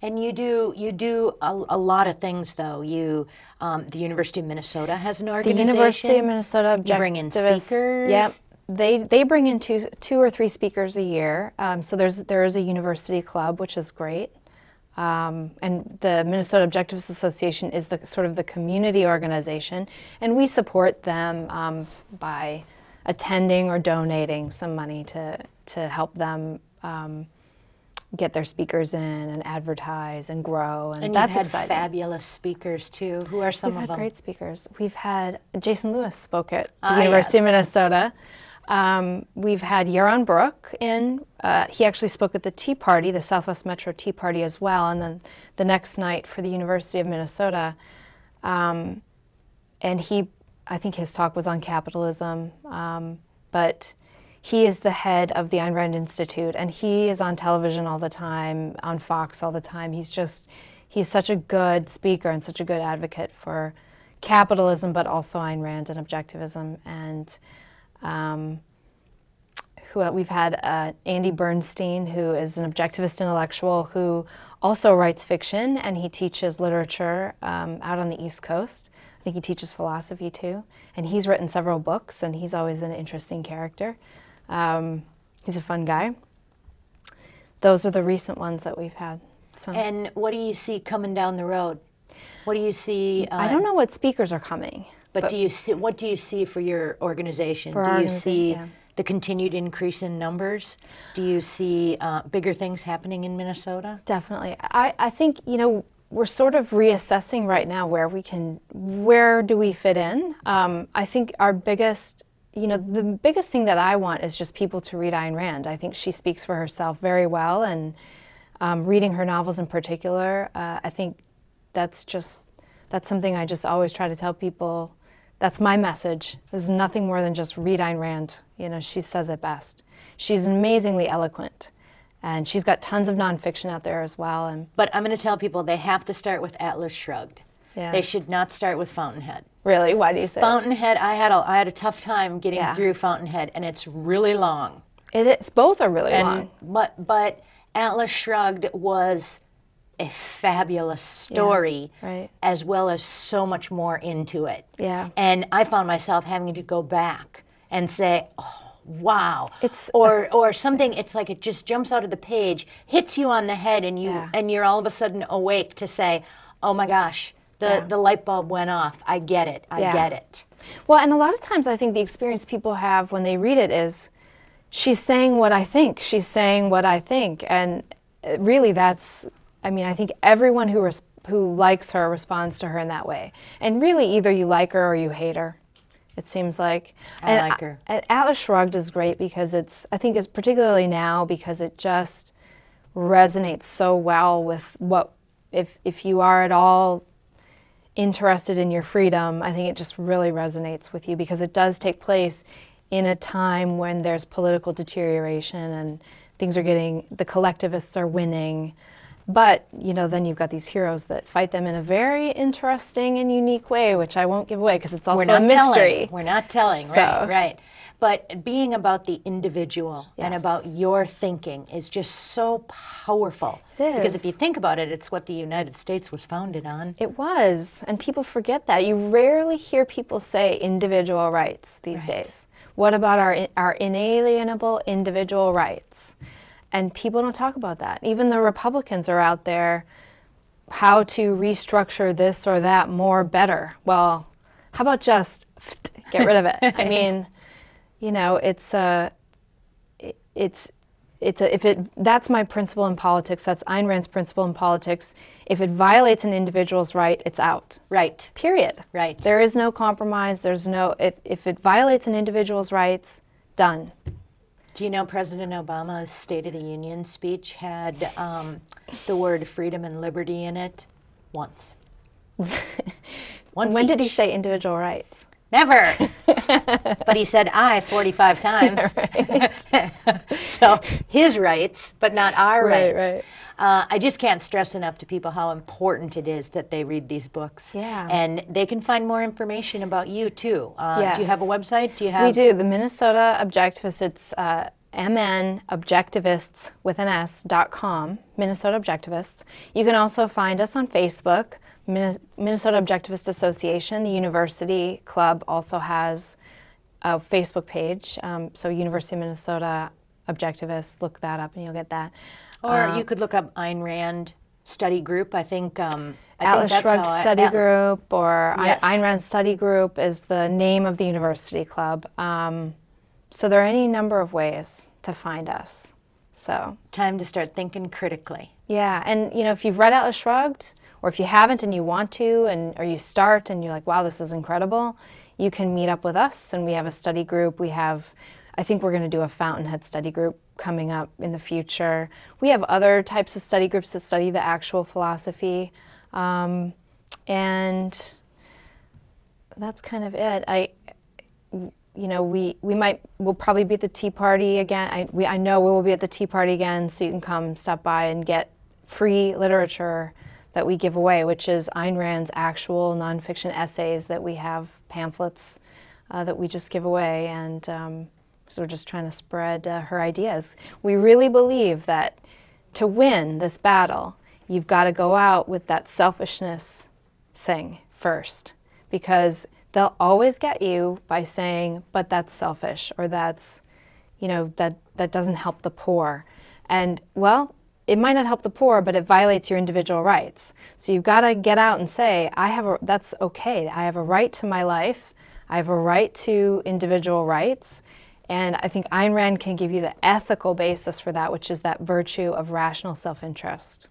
And you do a lot of things, though. The University of Minnesota has an organization. The University of Minnesota Objectivist. You bring in speakers. Yep. They bring in two or three speakers a year. So there is a university club, which is great. And the Minnesota Objectivist Association is sort of the community organization, and we support them by attending or donating some money to help them get their speakers in and advertise and grow, and that's you've had exciting. Fabulous speakers too. Who are some of them? We've had great speakers. We've had Jason Lewis spoke at the University of Minnesota. We've had Yaron Brook in. He actually spoke at the Tea Party, the Southwest Metro Tea Party as well, and then the next night for the University of Minnesota. And I think his talk was on capitalism, but he is the head of the Ayn Rand Institute, and he is on television all the time, on Fox all the time. He's such a good speaker and such a good advocate for capitalism, but also Ayn Rand and Objectivism. And we've had Andy Bernstein, who is an Objectivist intellectual who also writes fiction, and he teaches literature out on the East Coast. I think he teaches philosophy too, and he's written several books, and he's always an interesting character. He's a fun guy. Those are the recent ones that we've had. So. And what do you see coming down the road? What do you see? I don't know what speakers are coming. But do you see? What do you see for your organization? Do you see the continued increase in numbers? Do you see bigger things happening in Minnesota? Definitely. I think, we're sort of reassessing right now where do we fit in. I think our biggest, the biggest thing that I want is just people to read Ayn Rand. I think she speaks for herself very well, and reading her novels in particular, I think that's something I just always try to tell people. That's my message. There's nothing more than just read Ayn Rand. She says it best. She's amazingly eloquent, and she's got tons of nonfiction out there as well. But I'm going to tell people they have to start with Atlas Shrugged. Yeah. They should not start with Fountainhead. Really? Why do you say Fountainhead, I had a tough time getting through Fountainhead, and it's really long. It is. Both are really long. But Atlas Shrugged was a fabulous story, right, as well as so much more into it. Yeah. And I found myself having to go back and say, oh, wow. Or something, it's like it just jumps out of the page, hits you on the head, and you're all of a sudden awake to say, oh my gosh, the light bulb went off. I get it. I get it. Well, and a lot of times I think the experience people have when they read it is, she's saying what I think. She's saying what I think. And really I think everyone who likes her responds to her in that way. And really, either you like her or you hate her, it seems like. I like her. Atlas Shrugged is great because I think it's particularly now because it just resonates so well with what, if you are at all interested in your freedom, I think it just really resonates with you because it does take place in a time when there's political deterioration and the collectivists are winning. But, then you've got these heroes that fight them in a very interesting and unique way, which I won't give away because it's also a mystery. We're not telling, right. But being about the individual and about your thinking is just so powerful. It is. Because if you think about it, it's what the United States was founded on. It was, and people forget that. You rarely hear people say individual rights these days. What about our inalienable individual rights? And people don't talk about that. Even the Republicans are out there, how to restructure this or that more better. Well, how about just get rid of it? I mean, that's my principle in politics. That's Ayn Rand's principle in politics. If it violates an individual's right, it's out. Right. Period. Right. There is no compromise. If it violates an individual's rights, done. Do you know President Obama's State of the Union speech had the word freedom and liberty in it once? When did he say individual rights? Never. But he said I 45 times. Right. So his rights, but not our rights. Right. I just can't stress enough to people how important it is that they read these books. Yeah. And they can find more information about you, too. Yes. Do you have a website? We do. The Minnesota Objectivist, it's MNObjectivists with an S.com, Minnesota Objectivists. You can also find us on Facebook, Minnesota Objectivist Association. The University Club also has a Facebook page, so University of Minnesota Objectivists, look that up and you'll get that. Or you could look up Ayn Rand Study Group. I think Atlas Shrugged Study Group, or yes. Ayn Rand Study Group is the name of the University Club. So there are any number of ways to find us. So time to start thinking critically. Yeah, and you know, if you've read Atlas Shrugged, or if you haven't and you want to, or you start and you're like, wow, this is incredible, you can meet up with us, and we have a study group. We have, I think we're going to do a Fountainhead study group coming up in the future. We have other types of study groups that study the actual philosophy, and that's kind of it. You know, we'll probably be at the Tea Party again. I know we will be at the Tea Party again, so you can come stop by and get free literature that we give away, which is Ayn Rand's actual nonfiction essays that we have, pamphlets that we just give away, and so we're just trying to spread her ideas. We really believe that to win this battle, you've got to go out with that selfishness thing first, because they'll always get you by saying, but that's selfish, or that's, you know, that doesn't help the poor. And, well, it might not help the poor, but it violates your individual rights. So you've got to get out and say, that's okay. I have a right to my life. I have a right to individual rights. And I think Ayn Rand can give you the ethical basis for that, which is that virtue of rational self-interest.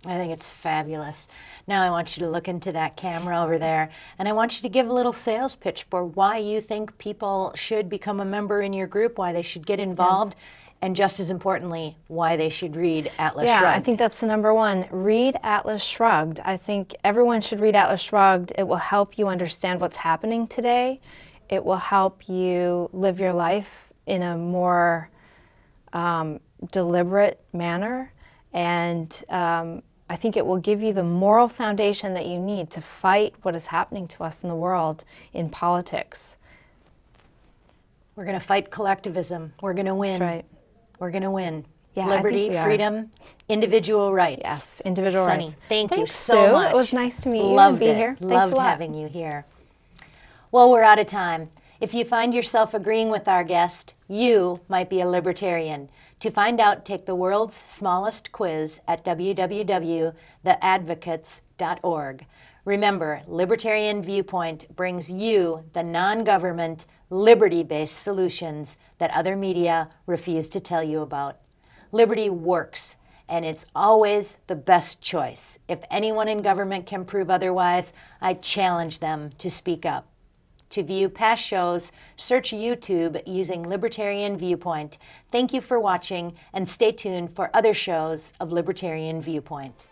I think it's fabulous. Now I want you to look into that camera over there, and I want you to give a little sales pitch for why you think people should become a member in your group, why they should get involved, and just as importantly, why they should read Atlas Shrugged. Yeah, I think that's the number one. Read Atlas Shrugged. I think everyone should read Atlas Shrugged. It will help you understand what's happening today. It will help you live your life in a more deliberate manner, and I think it will give you the moral foundation that you need to fight what is happening to us in the world in politics. We're going to fight collectivism. We're going to win. That's right. We're going to win. Yeah, liberty, freedom, individual rights. Yes, individual Sunny, rights. Thanks you Sue. so much. It was nice to meet you Loved and be it. here. Thanks Loved a lot. having you here. Well, we're out of time. If you find yourself agreeing with our guest, you might be a libertarian. To find out, take the world's smallest quiz at www.theadvocates.org. Remember, Libertarian Viewpoint brings you the non-government, liberty-based solutions that other media refuse to tell you about. Liberty works, and it's always the best choice. If anyone in government can prove otherwise, I challenge them to speak up. To view past shows, search YouTube using Libertarian Viewpoint. Thank you for watching, and stay tuned for other shows of Libertarian Viewpoint.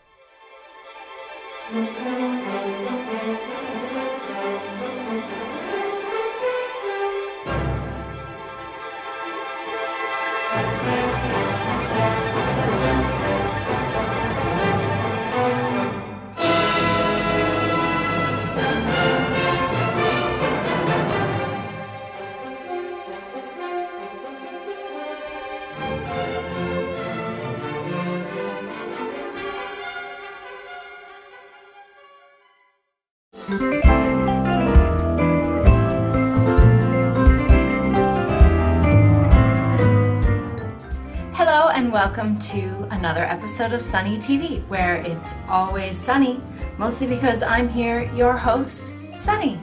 Hello and welcome to another episode of Sunny TV, where it's always sunny, mostly because I'm here, your host, Sunny.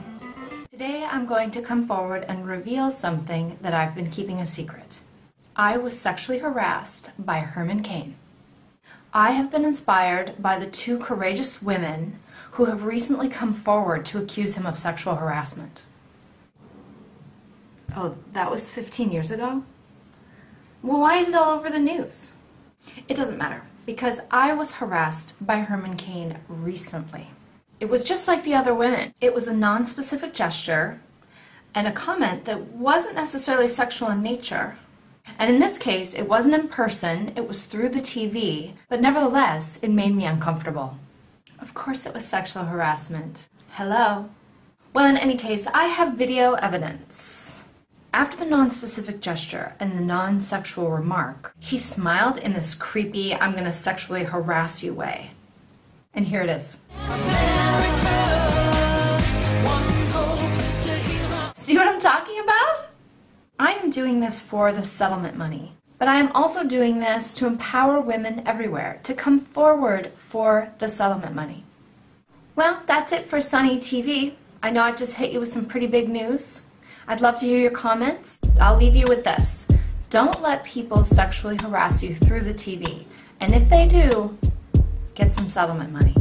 Today I'm going to come forward and reveal something that I've been keeping a secret. I was sexually harassed by Herman Cain. I have been inspired by the two courageous women who have recently come forward to accuse him of sexual harassment. Oh, that was 15 years ago? Well, why is it all over the news? It doesn't matter, because I was harassed by Herman Cain recently. It was just like the other women. It was a non-specific gesture and a comment that wasn't necessarily sexual in nature. And in this case, it wasn't in person, it was through the TV, but nevertheless, it made me uncomfortable. Of course it was sexual harassment. Hello? Well, in any case, I have video evidence. After the non-specific gesture and the non-sexual remark, he smiled in this creepy, I'm gonna sexually harass you way. And here it is. See what I'm talking about? I am doing this for the settlement money, but I am also doing this to empower women everywhere to come forward for the settlement money. Well, that's it for Sunny TV. I know I've just hit you with some pretty big news. I'd love to hear your comments. I'll leave you with this. Don't let people sexually harass you through the TV. And if they do, get some settlement money.